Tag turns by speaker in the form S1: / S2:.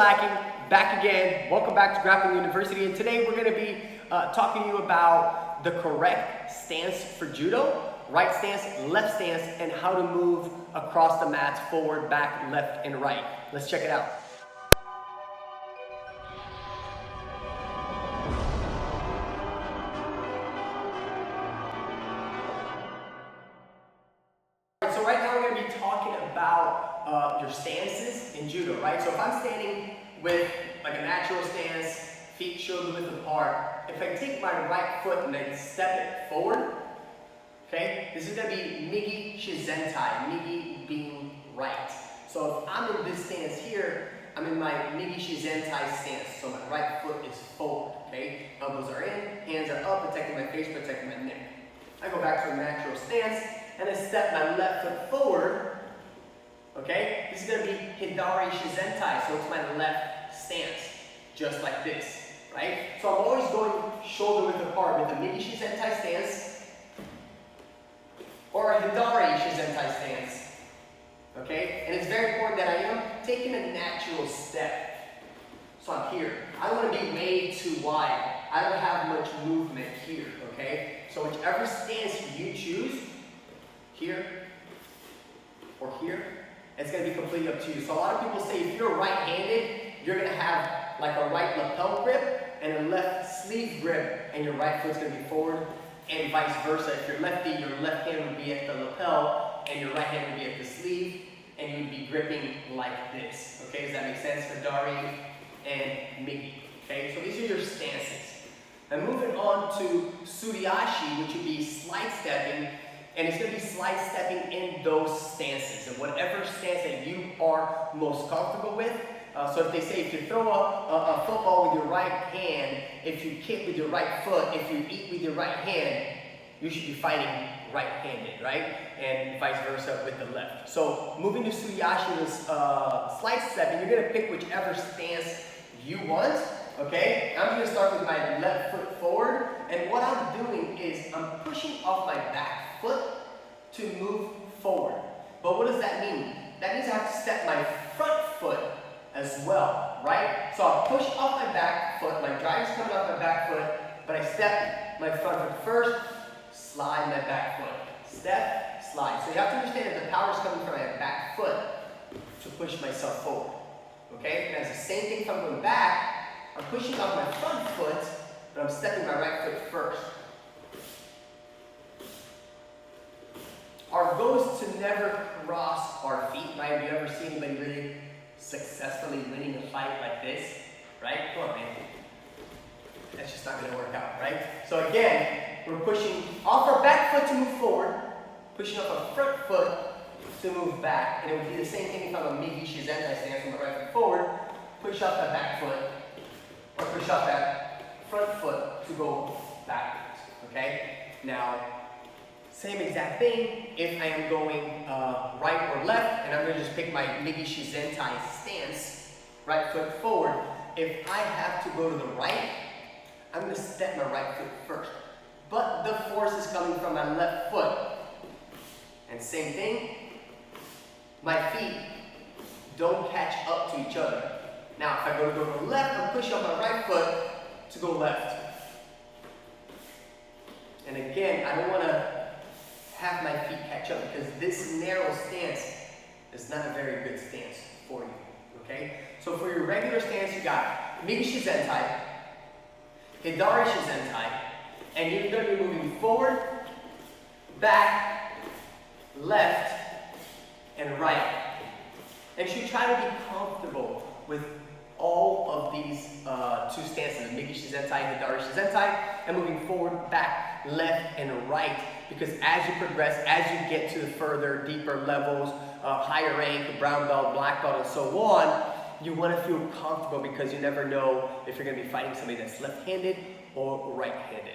S1: slacking, back again. Welcome back to Grappling University, and today we're going to be talking to you about the correct stance for judo, right stance, left stance, and how to move across the mats, forward, back, left, and right. Let's check it out. So right now we're going to be talking about your stances in judo, right? So if I'm standing with like a natural stance, feet shoulder width apart, if I take my right foot and then step it forward, okay, this is going to be Migi Shizentai, Migi being right. So if I'm in this stance here, I'm in my Migi Shizentai stance, so my right foot is forward, okay? Elbows are in, hands are up, protecting my face, protecting my neck. I go back to a natural stance, and I step my left foot forward, okay? This is going to be Hidari Shizentai, so it's my left stance, just like this, right? So I'm always going shoulder width apart with a Migi Shizentai stance, or a Hidari Shizentai stance, okay? And it's very important that I am taking a natural step. So I'm here. I don't want to be way too wide. I don't have much movement here, okay? So whichever stance you choose, here or here, it's going to be completely up to you. So a lot of people say if you're right-handed, you're going to have like a right lapel grip and a left sleeve grip, and your right foot's going to be forward, and vice versa. If you're lefty, your left hand would be at the lapel and your right hand would be at the sleeve, and you'd be gripping like this. Okay, does that make sense? Hidari and Migi. Okay, so these are your stances. And moving on to Suriashi, which would be slide stepping, and it's going to be slide stepping in those stances, and whatever stance that you are most comfortable with. So if they say if you throw a football with your right hand, if you kick with your right foot, if you eat with your right hand, you should be fighting right-handed, right? And vice versa with the left. So moving to Suriashi with slide stepping, you're going to pick whichever stance you want. Okay, I'm going to start with my left foot forward, and what I'm doing is I'm pushing off my back foot to move forward. But what does that mean? That means I have to step my front foot as well, right? So I'll push off my back foot, my drive is coming off my back foot, but I step my front foot first, slide my back foot, step, slide. So you have to understand that the power is coming from my back foot to push myself forward, okay? And it's the same thing if I'm going back. I'm pushing off my front foot, but I'm stepping my right foot first. Our goal is to never cross our feet, right? Have you ever seen anybody really successfully winning a fight like this, right? Come on, man. That's just not going to work out, right? So again, we're pushing off our back foot to move forward, pushing off our front foot to move back. And it would be the same thing if I'm a Migi Shizentai stance with my right foot forward, push off that back foot, or push off that front foot to go backwards, okay? Now, same exact thing if I am going right or left, and I'm going to just pick my Migi Shizentai stance, right foot forward. If I have to go to the right, I'm going to step my right foot first. But the force is coming from my left foot. And same thing, my feet don't catch up to each other. Now, if I go to the left, I'm pushing on my right foot to go left. And again, I don't want to have my feet catch up because this narrow stance is not a very good stance for you, okay? So for your regular stance, you got Migi Shizentai, Hidari Shizentai, and you're going to be moving forward, back, left, and right. And you should try to be comfortable with all of these two stances, Migi Shizentai, Hidari Shizentai, and moving forward, back, left, and right. Because as you progress, as you get to the further, deeper levels, higher rank, brown belt, black belt, and so on, you want to feel comfortable because you never know if you're going to be fighting somebody that's left-handed or right-handed.